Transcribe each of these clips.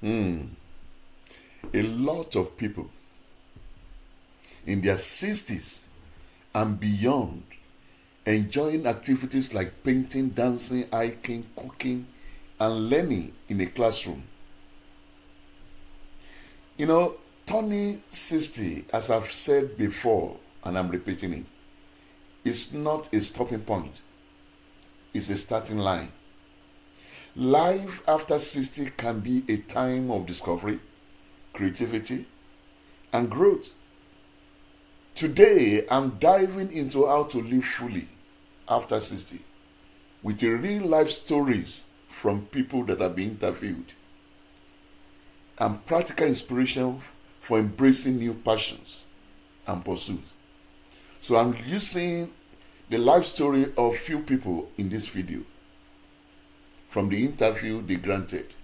A lot of people in their 60s and beyond enjoying activities like painting, dancing, hiking, cooking, and learning in a classroom. You know, turning 60, as I've said before, and I'm repeating it, is not a stopping point, it's a starting line. Life after 60 can be a time of discovery, creativity, and growth. Today, I'm diving into how to live fully after 60 with real life stories from people that have been interviewed and practical inspiration for embracing new passions and pursuits. So I'm using the life story of few people in this video from the interview they granted.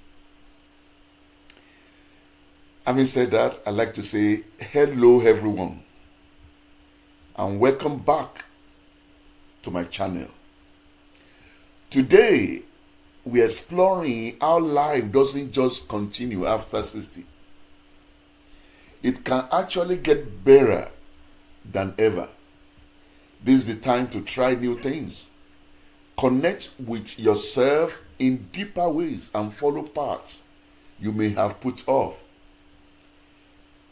Having said that, I'd like to say hello everyone and welcome back to my channel. Today, we're exploring how life doesn't just continue after 60. It can actually get better than ever. This is the time to try new things, connect with yourself in deeper ways, and follow paths you may have put off.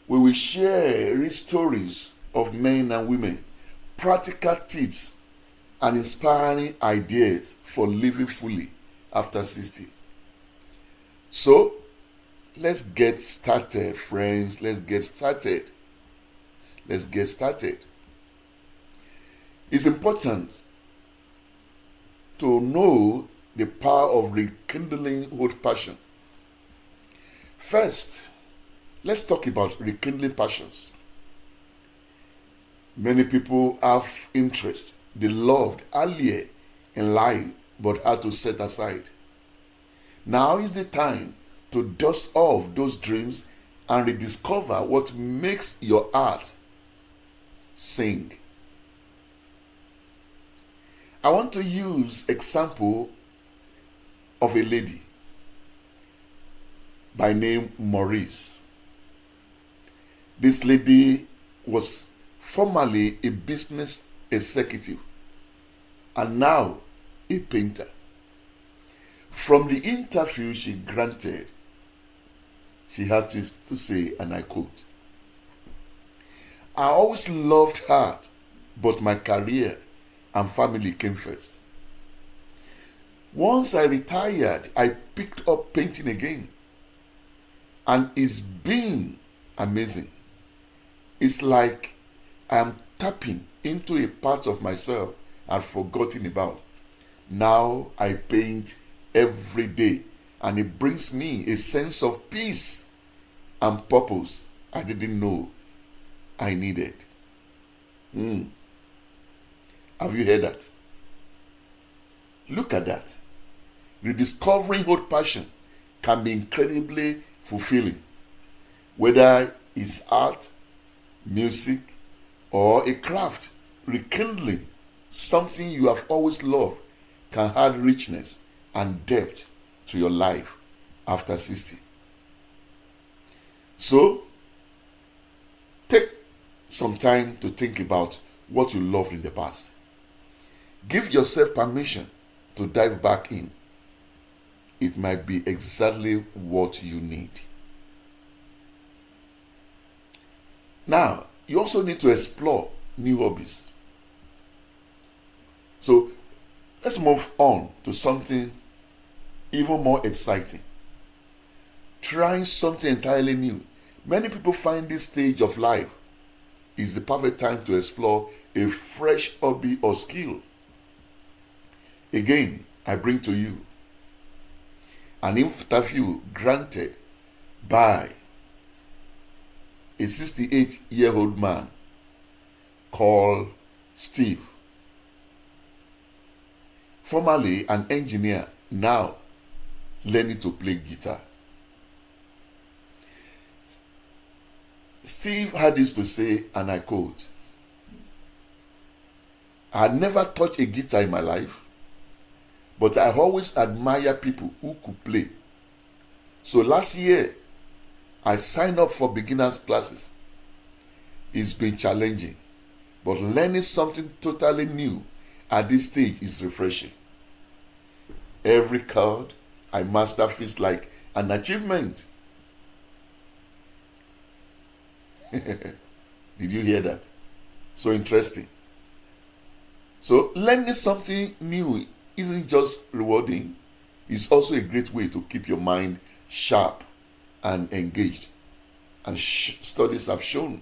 We will share real stories of men and women, practical tips, and inspiring ideas for living fully after 60. So, let's get started, friends. Let's get started. It's important to know the power of rekindling old passion. First, let's talk about rekindling passions. Many people have interest they loved earlier in life but had to set aside. Now is the time to dust off those dreams and rediscover what makes your heart sing. I want to use example of a lady by name Maurice. This lady was formerly a business executive and now a painter. From the interview she granted, she had this to say, and I quote, "I always loved art, but my career and family came first. Once I retired, I picked up painting again, and it's been amazing. It's like I am tapping into a part of myself I'd forgotten about. Now I paint every day, and it brings me a sense of peace and purpose I didn't know I needed." Have you heard that? Look at that. Rediscovering old passion can be incredibly fulfilling, whether it's art, music, or a craft. Rekindling something you have always loved can add richness and depth to your life after 60. So, take some time to think about what you loved in the past. Give yourself permission to dive back in. It might be exactly what you need. Now, you also need to explore new hobbies. So, let's move on to something even more exciting. Trying something entirely new. Many people find this stage of life is the perfect time to explore a fresh hobby or skill. Again, I bring to you an interview granted by a 68-year-old man called Steve, formerly an engineer, now learning to play guitar. Steve had this to say, and I quote, "I had never touched a guitar in my life, but I always admire people who could play. So last year, I signed up for beginners classes. It's been challenging, but learning something totally new at this stage is refreshing. Every chord I master feels like an achievement. Did you hear that? So interesting. So learning something new isn't just rewarding, it's also a great way to keep your mind sharp and engaged. And studies have shown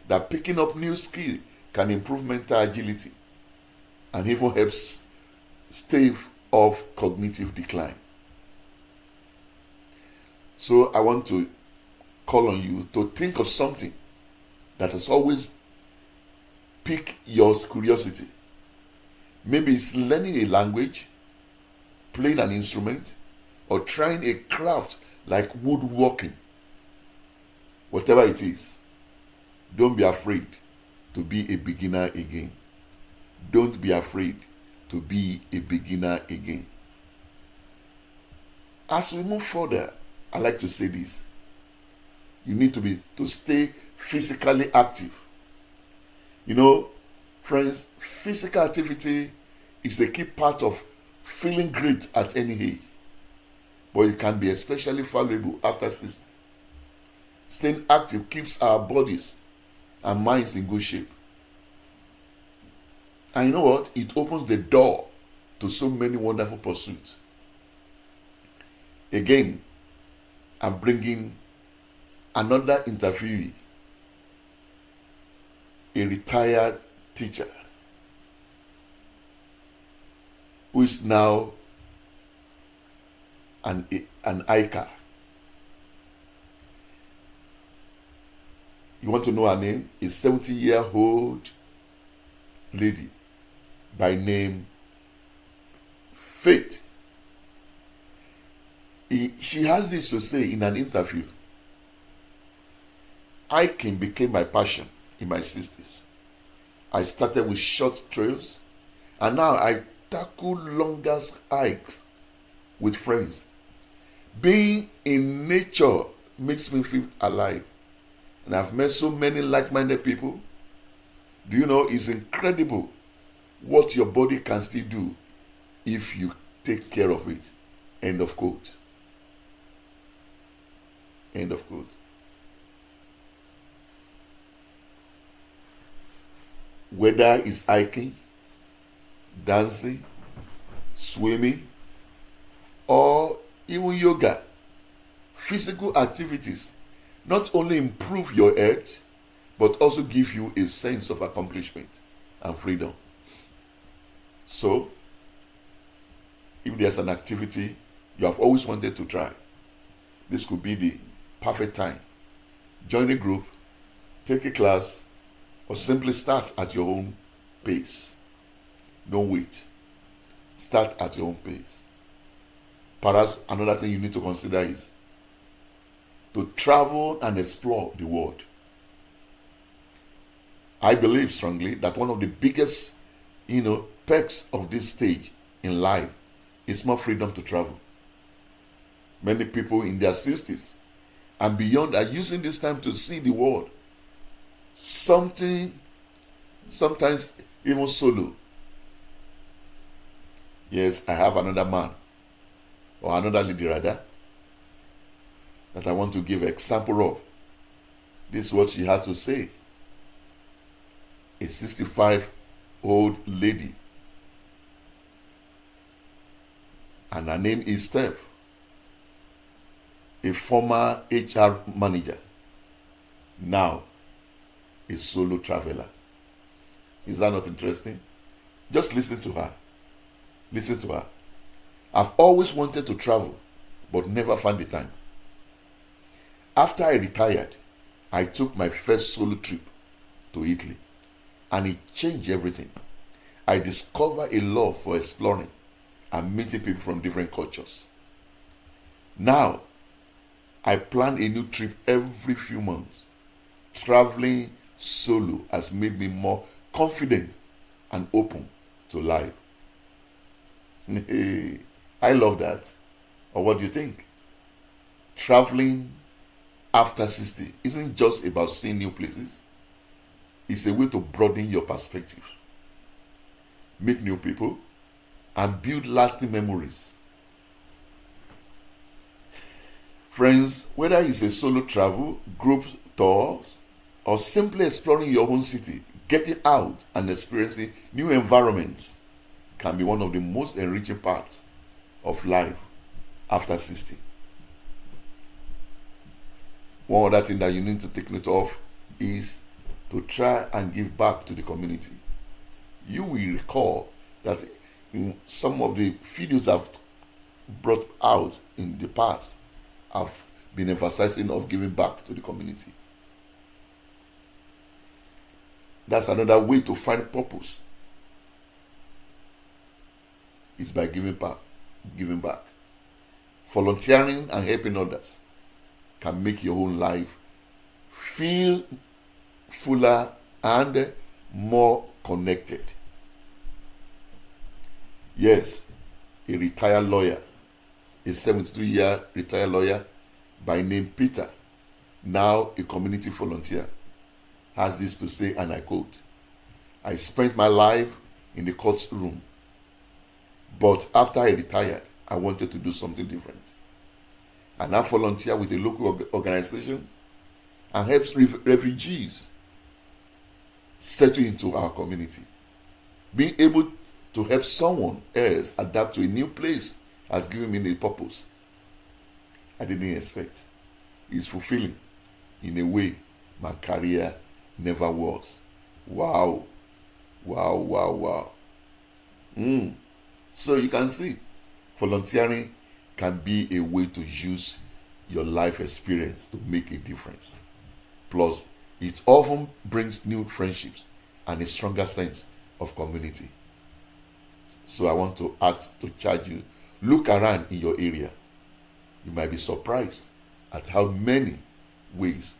that picking up new skill can improve mental agility and even helps stave off cognitive decline. So I want to call on you to think of something that has always piqued your curiosity. Maybe it's learning a language, playing an instrument, or trying a craft like woodworking. Whatever it is, don't be afraid to be a beginner again. Don't be afraid to be a beginner again. As we move further, I like to say this. You need to stay physically active. You know, friends, physical activity is a key part of feeling great at any age, but it can be especially valuable after 60. Staying active keeps our bodies and minds in good shape. And you know what? It opens the door to so many wonderful pursuits. Again, I'm bringing another interviewee, a retired teacher who is now an ICA. You want to know her name? A 70-year-old lady by name Faith. She has this to say in an interview. Hiking became my passion in my 60s. I started with short trails, and now I tackle longer hikes with friends. Being in nature makes me feel alive, and I've met so many like-minded people. Do you know, it's incredible what your body can still do if you take care of it. End of quote. End of quote. Whether it's hiking, dancing, swimming, or even yoga, physical activities not only improve your health, but also give you a sense of accomplishment and freedom. So, if there's an activity you have always wanted to try, this could be the perfect time. Join a group, take a class, or simply start at your own pace. Don't wait. Start at your own pace. Perhaps another thing you need to consider is to travel and explore the world. I believe strongly that one of the biggest, perks of this stage in life is more freedom to travel. Many people in their 60s and beyond are using this time to see the world. Sometimes even solo. Yes, I have another man, or another lady rather, that I want to give an example of. This is what she had to say. A 65-old lady, and her name is Steph, a former HR manager, now a solo traveler. Is that not interesting? Just listen to her. Listen to her. I've always wanted to travel, but never found the time. After I retired, I took my first solo trip to Italy, and it changed everything. I discovered a love for exploring and meeting people from different cultures. Now, I plan a new trip every few months. Traveling solo has made me more confident and open to life. I love that. Or what do you think? traveling after 60 isn't just about seeing new places. It's a way to broaden your perspective, meet new people, and build lasting memories. Friends, whether it's a solo travel, group tours, or simply exploring your own city, getting out and experiencing new environments can be one of the most enriching parts of life after 60. One other thing that you need to take note of is to try and give back to the community. You will recall that in some of the videos I've brought out in the past, I've been emphasizing of giving back to the community. That's another way to find purpose. Is by giving back. Giving back. Volunteering and helping others can make your own life feel fuller and more connected. Yes, a retired lawyer, a 72-year retired lawyer by name Peter, now a community volunteer, has this to say, and I quote, "I spent my life in the courtroom, but after I retired, I wanted to do something different. And I volunteer with a local organization and helps refugees settle into our community. Being able to help someone else adapt to a new place has given me a purpose I didn't expect. It's fulfilling in a way my career never was." Wow. Wow, wow, wow. So you can see, volunteering can be a way to use your life experience to make a difference. Plus, it often brings new friendships and a stronger sense of community. So I want to ask to charge you, look around in your area. You might be surprised at how many ways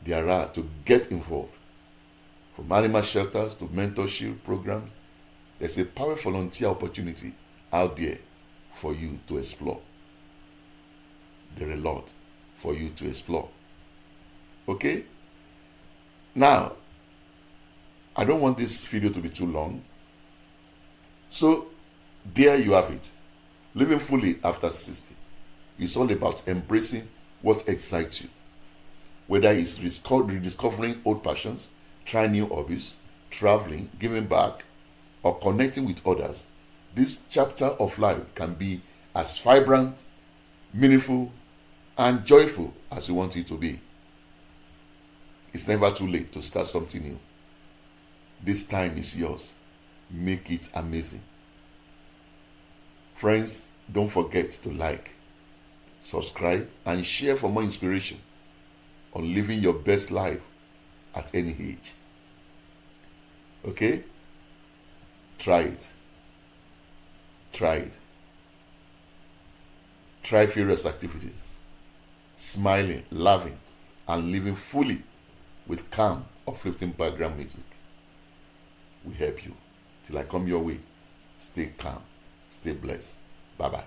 there are to get involved. From animal shelters to mentorship programs, there's a powerful volunteer opportunity out there for you to explore. There are a lot for you to explore. Okay? Now, I don't want this video to be too long. So, there you have it. Living fully after 60. It's all about embracing what excites you. Whether it's rediscovering old passions, trying new hobbies, traveling, giving back, or connecting with others, this chapter of life can be as vibrant, meaningful, and joyful as you want it to be. It's never too late to start something new. This time is yours. Make it amazing. Friends, don't forget to like, subscribe, and share for more inspiration on living your best life at any age. Okay? Try it. Try it. Try various activities. Smiling, laughing, and living fully with calm, uplifting background music will help you. Till I come your way, stay calm, stay blessed. Bye-bye.